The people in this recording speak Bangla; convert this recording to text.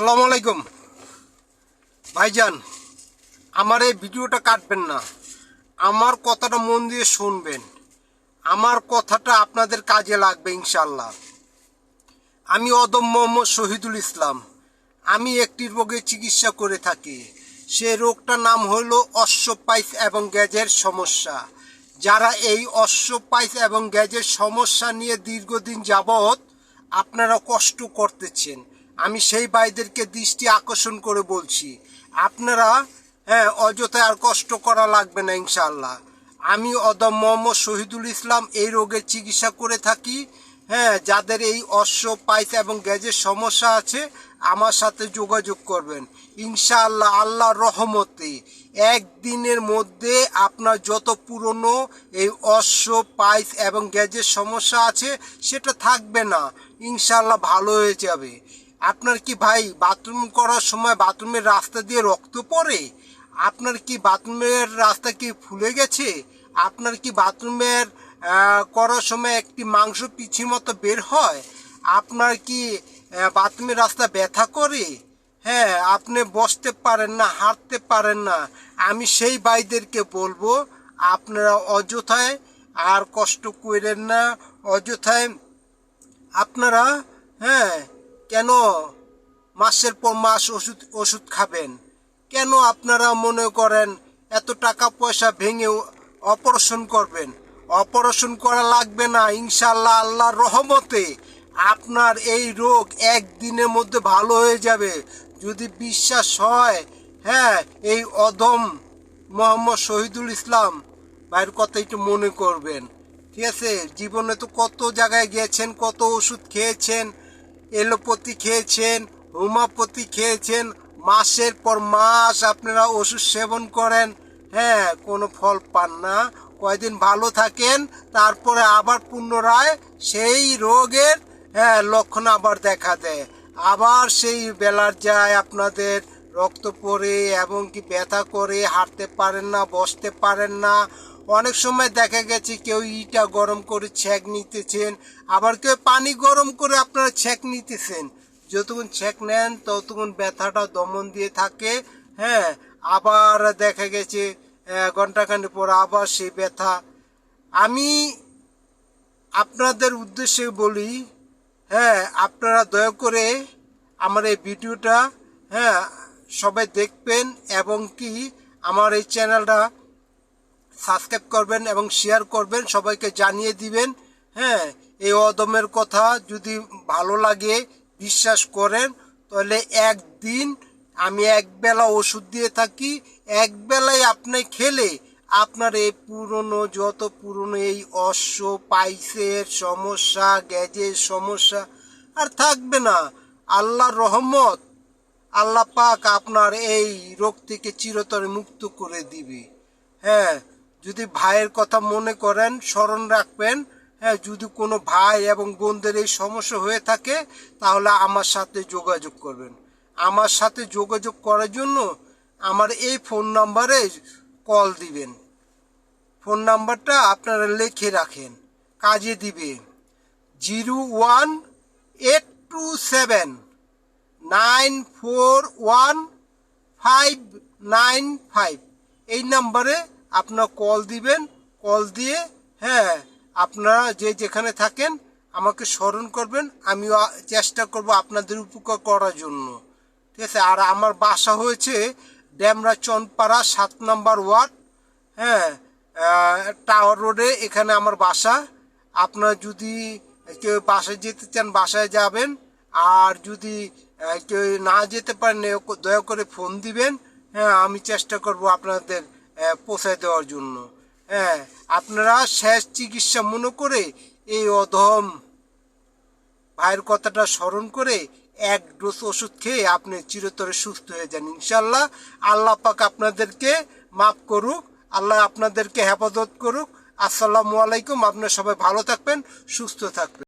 আসসালামু আলাইকুম ভাইজান, আমার এই ভিডিওটা কাটবেন না, আমার কথাটা মন দিয়ে শুনবেন। আমার কথাটা আপনাদের কাজে লাগবে ইনশাল্লাহ। আমি অদম মোহাম্মদ শহীদুল ইসলাম। আমি একটি রোগের চিকিৎসা করে থাকি। সে রোগটার নাম হলো অশ্বপাইস এবং গ্যাজের সমস্যা। যারা এই অশ্বপাইস এবং গ্যাজের সমস্যা নিয়ে দীর্ঘদিন যাবৎ আপনারা কষ্ট করতেছেন, আমি সেই ভাইদেরকে দৃষ্টি আকর্ষণ করে বলছি, আপনারা অযথায় আর কষ্ট করা লাগবে না ইনশাআল্লাহ। আমি অদম মোহাম্মদ শহীদুল ইসলাম এই রোগের চিকিৎসা করে থাকি। যাদের এই অশ্বপাইস এবং গ্যাজের সমস্যা আছে আমার সাথে যোগাযোগ করবেন ইনশাআল্লাহ। আল্লাহর রহমতে একদিনের মধ্যে আপনার যত পুরনো এই অশ্বপাইস এবং গ্যাজের সমস্যা আছে সেটা থাকবে না ইনশাআল্লাহ, ভালো হয়ে যাবে। আপনার কি ভাই বাথরুম করার সময় বাথরুমের রাস্তা দিয়ে রক্ত পড়ে? আপনার কি বাথরুমের রাস্তা কি ফুলে গেছে? আপনার কি বাথরুমের করার সময় একটি মাংস পিছির মতো বের হয়? আপনার কি বাথরুমের রাস্তা ব্যথা করে? আপনি বসতে পারেন না, হাঁটতে পারেন না? আমি সেই ভাইদেরকে বলবো আপনারা অযথায় আর কষ্ট করেন না। অযথায় আপনারা কেন মাসের পর মাস ওষুধ খাবেন? কেন আপনারা মনে করেন এত টাকা পয়সা ভেঙে অপারেশন করবেন? অপারেশন করা লাগবে না ইনশাআল্লাহ। আল্লাহর রহমতে আপনার এই রোগ একদিনের মধ্যে ভালো হয়ে যাবে যদি বিশ্বাস হয়। এই অদম মোহাম্মদ শহীদুল ইসলাম ভাইয়ের কথা একটু মনে করবেন, ঠিক আছে? জীবনে তো কত জায়গায় গিয়েছেন, কত ওষুধ খেয়েছেন, এলোপ্যাথি খেয়েছেন, হোমিওপ্যাথি খেয়েছেন, মাসের পর মাস আপনারা ওষুধ সেবন করেন, কোনো ফল পান না। কয়দিন ভালো থাকেন, তারপরে আবার পুনরায় সেই রোগের লক্ষণ আবার দেখা দেয়, আবার সেই বেলার যায়, আপনাদের রক্ত পড়ে এবং কি ব্যথা করে, হাঁটতে পারেন না, বসতে পারেন না। অনেক সময় দেখা গেছে কেউ ইটা গরম করে ছ্যাঁক নিতেছেন, আবার কেউ পানি গরম করে আপনারা ছ্যাঁক নিতেছেন। যতক্ষণ ছ্যাঁক নেন ততক্ষণ ব্যথাটা দমন দিয়ে থাকে। আবার দেখা গেছে ঘন্টাখানেক পর আবার সেই ব্যথা। আমি আপনাদের উদ্দেশ্যে বলি, আপনারা দয়া করে আমার এই ভিডিওটা সবাই দেখবেন এবং কি আমার এই চ্যানেলটা সাবস্ক্রাইব করবেন এবং শেয়ার করবেন, সবাইকে জানিয়ে দিবেন। এই অদমের কথা যদি ভালো লাগে, বিশ্বাস করেন, তাহলে একদিন আমি একবেলা ওষুধ দিয়ে থাকি। একবেলায় আপনি খেলে আপনার এই যত পুরনো এই অশ্বপাইসের সমস্যা, গ্যাজের সমস্যা আর থাকবে না। আল্লাহর রহমত, আল্লাহ পাক আপনার এই রোগ থেকে চিরতরে মুক্ত করে দিবে। যদি ভাইয়ের কথা মনে করেন, স্মরণ রাখবেন, যদি কোনো ভাই এবং বোনদের এই সমস্যা হয়ে থাকে তাহলে আমার সাথে যোগাযোগ করবেন। আমার সাথে যোগাযোগ করার জন্য আমার এই ফোন নাম্বারে কল দিবেন। ফোন নাম্বারটা আপনারা লিখে রাখেন, কাজে দিবে। 01827941595 এই নাম্বারে আপনারা কল দিবেন। কল দিয়ে আপনারা যে যেখানে থাকেন আমাকে স্মরণ করবেন, আমিও চেষ্টা করব আপনাদের উপকার করার জন্য, ঠিক আছে? আর আমার বাসা হয়েছে ডেমরা চনপাড়া 7 নম্বর ওয়ার্ড, টাওয়ার রোডে, এখানে আমার বাসা। আপনারা যদি কেউ বাসায় যেতে চান বাসায় যাবেন, আর যদি কেউ না যেতে পারেন দয়া করে ফোন দিবেন। আমি চেষ্টা করব আপনাদের পৌঁছায় দেওয়ার জন্য। আপনারা শেষ চিকিৎসা মনে করে এই অধম ভাইয়ের কথাটা স্মরণ করে এক ডোজ ওষুধ খেয়ে আপনি চিরতরে সুস্থ হয়ে যান ইনশাল্লাহ। আল্লাহ পাক আপনাদেরকে মাফ করুক, আল্লাহ আপনাদেরকে হেফাজত করুক। আসসালামু আলাইকুম। আপনারা সবাই ভালো থাকবেন, সুস্থ থাকবেন।